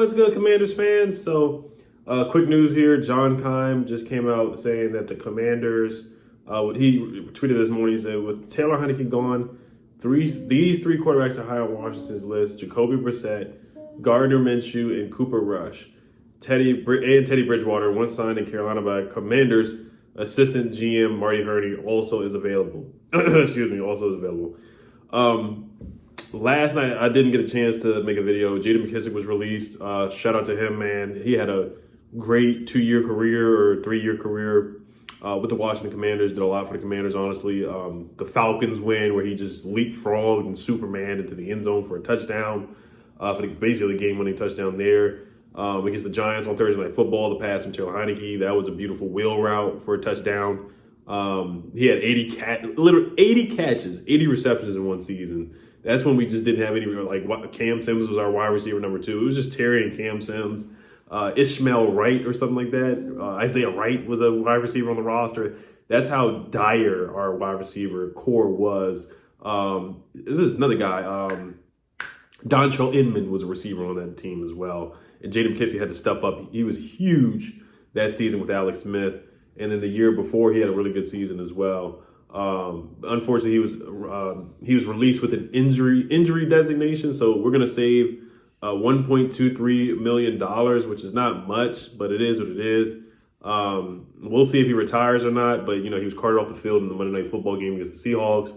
what's good, Commanders fans? So, quick news here. John Keim just came out saying that the Commanders, he tweeted this morning, he said, with Taylor Henne gone, these three quarterbacks are high on Washington's list: Jacoby Brissett, Gardner Minshew, and Cooper Rush. Teddy Bridgewater, once signed in Carolina by Commanders, assistant GM Marty Herne also is available. Also is available. Last night, I didn't get a chance to make a video. Jacoby Mckissic was released. Shout out to him, man. He had a great 2-year career or 3-year career with the Washington Commanders. Did a lot for the Commanders, honestly. The Falcons win, where he just leapfrogged and Superman into the end zone for a touchdown. For basically the game-winning touchdown there. Against the Giants on Thursday Night Football, the pass from Taylor Henne. That was a beautiful wheel route for a touchdown. He had 80 catches, 80 receptions in one season. That's when we just didn't have any, like, Cam Sims was our wide receiver number 2. It was just Terry and Cam Sims. Ishmael Wright or something like that. Isaiah Wright was a wide receiver on the roster. That's how dire our wide receiver core was. There's another guy, Dontrell Inman was a receiver on that team as well. And Jaden McKissic had to step up. He was huge that season with Alex Smith. And then the year before, he had a really good season as well. Unfortunately, he was released with an injury designation. So we're going to save $1.23 million, which is not much, but it is what it is. We'll see if he retires or not. But, he was carted off the field in the Monday Night Football game against the Seahawks.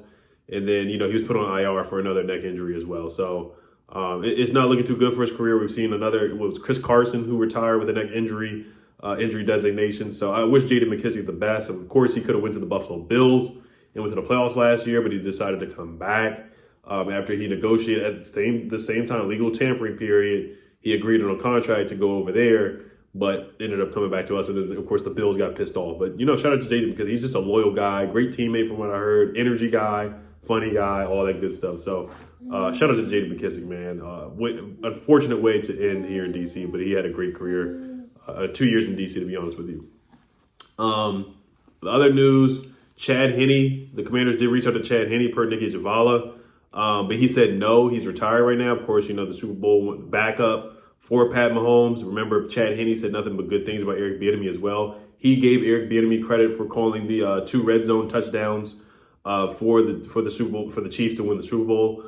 And then, he was put on IR for another neck injury as well. So it's not looking too good for his career. We've seen it was Chris Carson, who retired with a neck injury designation. So I wish Jaden McKissic the best. Of course, he could have went to the Buffalo Bills and went to the playoffs last year, but he decided to come back after he negotiated at the same time, legal tampering period. He agreed on a contract to go over there, but ended up coming back to us. And then, of course, the Bills got pissed off. But, shout out to Jaden because he's just a loyal guy, great teammate from what I heard, energy guy, funny guy, all that good stuff. So shout out to Jaden McKissic, man. Unfortunate way to end here in D.C., but he had a great career. 2 years in D.C., to be honest with you. The other news, Chad Henne. The Commanders did reach out to Chad Henne per Nikki Javala, but he said no. He's retired right now. Of course, the Super Bowl backup for Pat Mahomes. Remember, Chad Henne said nothing but good things about Eric Bieniemy as well. He gave Eric Bieniemy credit for calling the 2 red zone touchdowns for the Super Bowl, for the Chiefs to win the Super Bowl.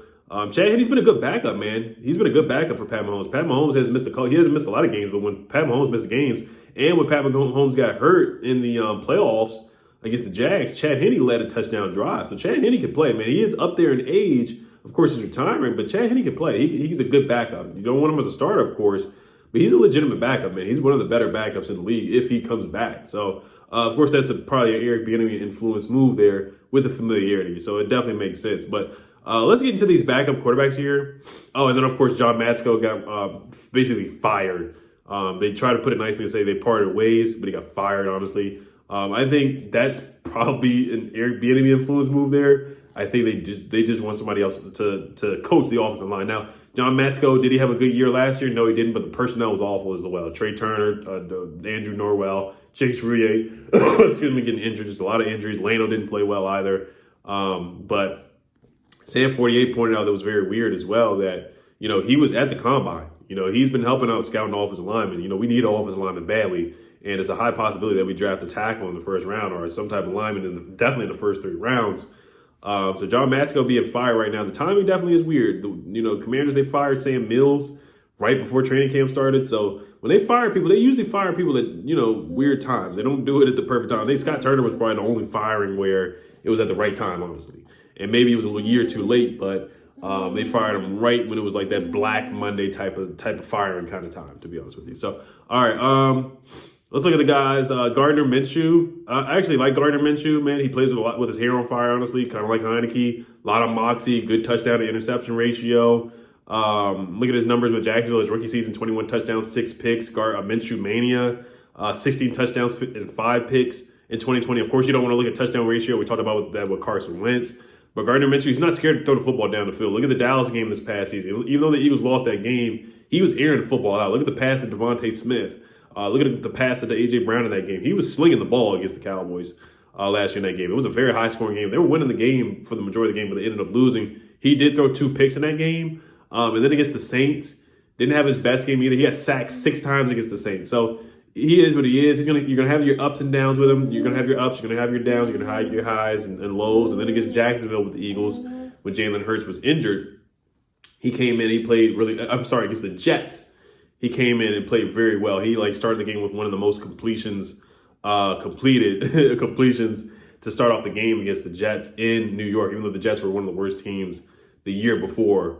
Chad Henne's been a good backup, man. He's been a good backup for Pat Mahomes. Pat Mahomes hasn't missed he hasn't missed a lot of games, but when Pat Mahomes missed games, and when Pat Mahomes got hurt in the playoffs against the Jags, Chad Henne led a touchdown drive. So Chad Henne can play, man. He is up there in age. Of course, he's retiring, but Chad Henne can play. He's a good backup. You don't want him as a starter, of course, but he's a legitimate backup, man. He's one of the better backups in the league if he comes back. So, of course, that's probably an Eric Bieniemy influence move there with the familiarity. So it definitely makes sense. But let's get into these backup quarterbacks here. Oh, and then, of course, John Matsko got basically fired. They try to put it nicely and say they parted ways, but he got fired, honestly. I think that's probably an Eric Bieniemy influence move there. I think they just want somebody else to coach the offensive line. Now, John Matsko, did he have a good year last year? No, he didn't, but the personnel was awful as well. Trey Turner, Andrew Norwell, Chase Rouillet, getting injured. Just a lot of injuries. Lano didn't play well either. But Sam 48 pointed out that was very weird as well that, he was at the combine. He's been helping out scouting offensive linemen. We need an offensive lineman badly. And it's a high possibility that we draft a tackle in the first round or some type of lineman definitely in the first 3 rounds. So John Matsko being fired right now. The timing definitely is weird. Commanders, they fired Sam Mills right before training camp started. So when they fire people, they usually fire people at, weird times. They don't do it at the perfect time. I think Scott Turner was probably the only firing where it was at the right time, honestly. And maybe it was a year too late, but they fired him right when it was like that Black Monday type of firing kind of time, to be honest with you. So, all right. Let's look at the guys. Gardner Minshew. I actually like Gardner Minshew, man. He plays with his hair on fire, honestly. Kind of like Heineke. A lot of moxie. Good touchdown to interception ratio. Look at his numbers with Jacksonville. His rookie season, 21 touchdowns, 6 picks. Minshew mania. 16 touchdowns and 5 picks in 2020. Of course, you don't want to look at touchdown ratio. We talked about that with Carson Wentz. But Gardner Minshew, he's not scared to throw the football down the field. Look at the Dallas game this past season. Even though the Eagles lost that game, he was airing the football out. Look at the pass to Devontae Smith. Look at the pass to A.J. Brown in that game. He was slinging the ball against the Cowboys last year in that game. It was a very high-scoring game. They were winning the game for the majority of the game, but they ended up losing. He did throw 2 picks in that game. And then against the Saints, Didn't have his best game either. He got sacked 6 times against the Saints. So he is what he is. You're gonna have your ups and downs with him. You're gonna have your ups. You're gonna have your downs. You're gonna have your highs and lows. And then against Jacksonville with the Eagles, when Jalen Hurts was injured, he came in. He played against the Jets. He came in and played very well. He started the game with one of the most completions to start off the game against the Jets in New York, even though the Jets were one of the worst teams the year before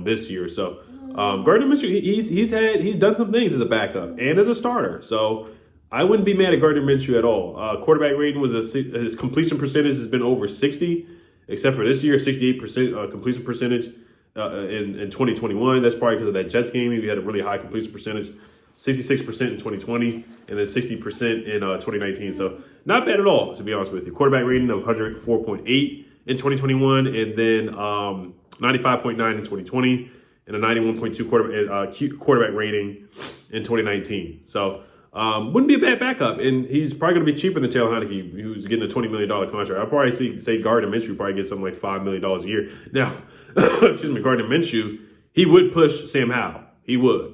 this year. So Gardner Minshew, he's done some things as a backup and as a starter. So I wouldn't be mad at Gardner Minshew at all. Quarterback rating his completion percentage has been over 60, except for this year, 68% completion percentage in 2021. That's probably because of that Jets game. He had a really high completion percentage. 66% in 2020, and then 60% in 2019. So not bad at all, to be honest with you. Quarterback rating of 104.8 in 2021, and then 95.9 in 2020, and a 91.2 quarterback rating in 2019. So wouldn't be a bad backup, and he's probably going to be cheaper than Taylor Heineke, who's getting a $20 million contract. I'd probably say Gardner Minshew probably gets something like $5 million a year. Now, Gardner Minshew, he would push Sam Howell. He would.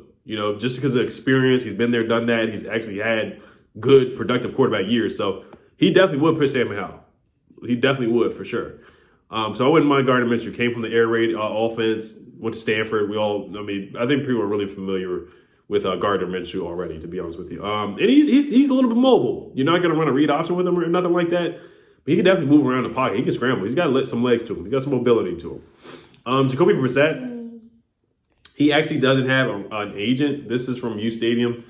Just because of experience, he's been there, done that. He's actually had good, productive quarterback years. So he definitely would push Sam Howell. He definitely would, for sure. So I wouldn't mind Gardner Minshew. Came from the air raid offense, went to Stanford. I think people are really familiar with Gardner Minshew already, to be honest with you. And he's a little bit mobile. You're not going to run a read option with him or nothing like that. But he can definitely move around the pocket. He can scramble. He's got some legs to him. He's got some mobility to him. Jacoby Brissett. He actually doesn't have an agent. This is from U Stadium.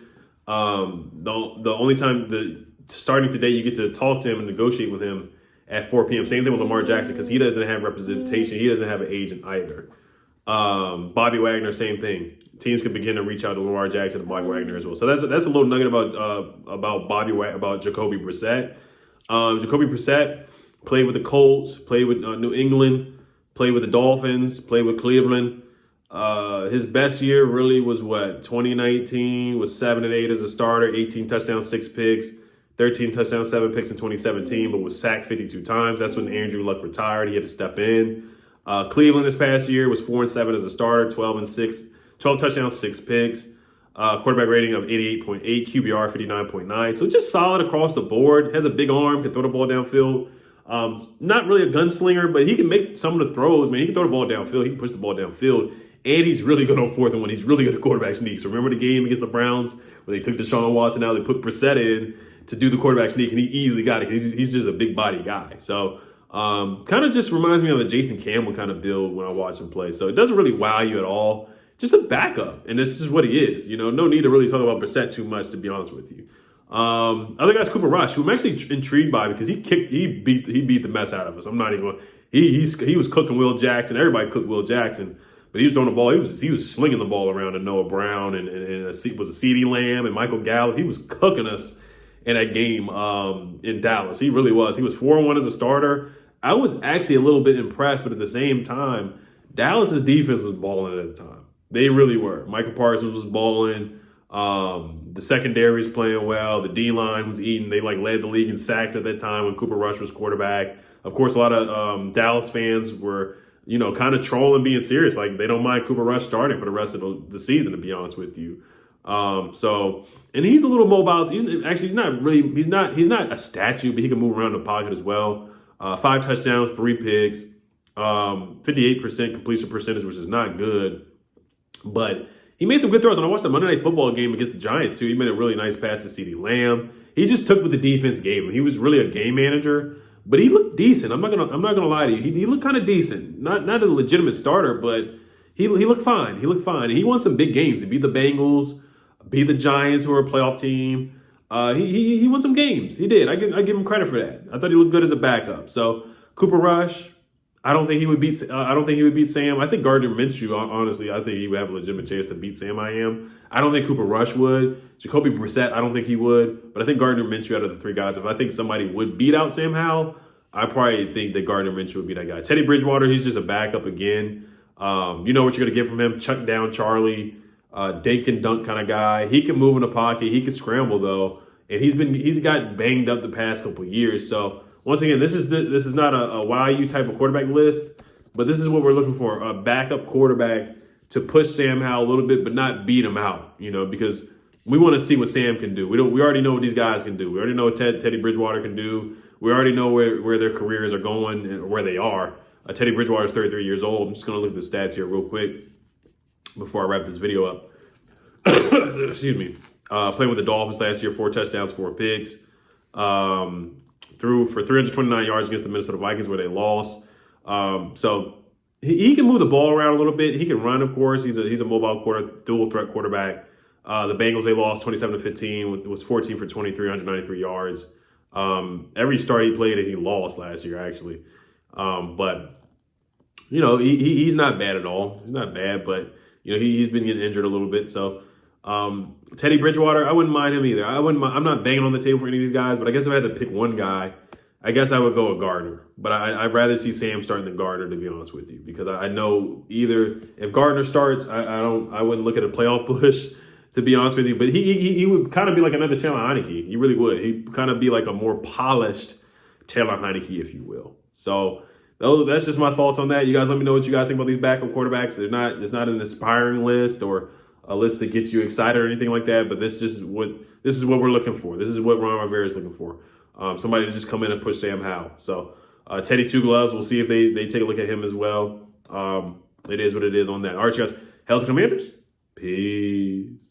The only time starting today, you get to talk to him and negotiate with him at 4 p.m. Same thing with Lamar Jackson, because he doesn't have representation. He doesn't have an agent either. Bobby Wagner, same thing. Teams can begin to reach out to Lamar Jackson and Bobby Wagner as well. So that's a little nugget about Jacoby Brissett. Jacoby Brissett played with the Colts, played with New England, played with the Dolphins, played with Cleveland. His best year really was 2019, was 7-8 as a starter, 18 touchdowns, 6 picks, 13 touchdowns, 7 picks in 2017, but was sacked 52 times. That's when Andrew Luck retired. He had to step in. Cleveland this past year was 4-7 as a starter, 12 touchdowns, 6 picks, quarterback rating of 88.8, QBR 59.9. So just solid across the board. Has a big arm, can throw the ball downfield. Not really a gunslinger, but he can make some of the throws, man. He can throw the ball downfield. He can push the ball downfield. And he's really good on 4th and 1. He's really good at quarterback sneaks. So remember the game against the Browns where they took Deshaun Watson out, they put Brissett in to do the quarterback sneak, and he easily got it. He's just a big body guy. So kind of just reminds me of a Jason Campbell kind of build when I watch him play. So it doesn't really wow you at all. Just a backup, and this is what he is. No need to really talk about Brissett too much, to be honest with you. Other guy's Cooper Rush, who I'm actually intrigued by because he beat the mess out of us. I'm not even. He was cooking Will Jackson. Everybody cooked Will Jackson. But he was throwing the ball. He was slinging the ball around to Noah Brown and was a CeeDee Lamb and Michael Gallup. He was cooking us in that game in Dallas. He really was. He was 4-1 as a starter. I was actually a little bit impressed, but at the same time, Dallas's defense was balling at the time. They really were. Michael Parsons was balling. The secondary was playing well. The D-line was eating. They led the league in sacks at that time when Cooper Rush was quarterback. Of course, a lot of Dallas fans were kind of trolling, being serious. They don't mind Cooper Rush starting for the rest of the season, to be honest with you. And he's a little mobile. He's not a statue, but he can move around the pocket as well. 5 touchdowns, 3 picks, 58% completion percentage, which is not good. But he made some good throws. And I watched the Monday Night Football game against the Giants, too. He made a really nice pass to CeeDee Lamb. He just took what the defense gave him. He was really a game manager. But he looked decent. I'm not gonna lie to you. He looked kind of decent. Not a legitimate starter, but he looked fine. He looked fine. And he won some big games. He beat the Bengals, beat the Giants, who are a playoff team. He won some games. He did. I give him credit for that. I thought he looked good as a backup. So Cooper Rush, I don't think he would beat Sam. I think Gardner Minshew, honestly, I think he would have a legitimate chance to beat Sam. I don't think Cooper Rush would. Jacoby Brissett, I don't think he would. But I think Gardner Minshew, out of the 3 guys, if I think somebody would beat out Sam Howell, I probably think that Gardner Minshew would be that guy. Teddy Bridgewater, he's just a backup again. You know what you're going to get from him. Chuck down Charlie, dink and dunk kind of guy. He can move in the pocket. He can scramble, though. And he's got banged up the past couple of years. So once again, this is not a wow you type of quarterback list, but this is what we're looking for: a backup quarterback to push Sam Howell a little bit, but not beat him out, because we want to see what Sam can do. We already know what these guys can do. We already know what Teddy Bridgewater can do. We already know where their careers are going and where they are. Teddy Bridgewater is 33 years old. I'm just going to look at the stats here real quick before I wrap this video up. Excuse me. Playing with the Dolphins last year, 4 touchdowns, 4 picks. Threw for 329 yards against the Minnesota Vikings where they lost. So he can move the ball around a little bit. He can run, of course. He's a mobile dual threat quarterback. The Bengals, they lost 27-15. Was 14 for 23, 193 yards. Every start he played, he lost last year, actually. But he's not bad at all. He's not bad, but he's been getting injured a little bit. So Teddy Bridgewater, I wouldn't mind him either. I'm not banging on the table for any of these guys, but I guess if I had to pick one guy, I guess I would go with Gardner. But I'd rather see Sam starting than Gardner, to be honest with you, because I know either if Gardner starts, I wouldn't look at a playoff push, to be honest with you. But he would kind of be like another Taylor Heineke. He really would. He'd kind of be like a more polished Taylor Heineke, if you will. So that's just my thoughts on that. You guys let me know what you guys think about these backup quarterbacks. It's not an inspiring list or a list that gets you excited or anything like that, but this is what we're looking for. This is what Ron Rivera is looking for. Somebody to just come in and push Sam Howell. So Teddy Two Gloves, we'll see if they take a look at him as well. It is what it is on that. All right, you guys. Hail to Commanders. Peace.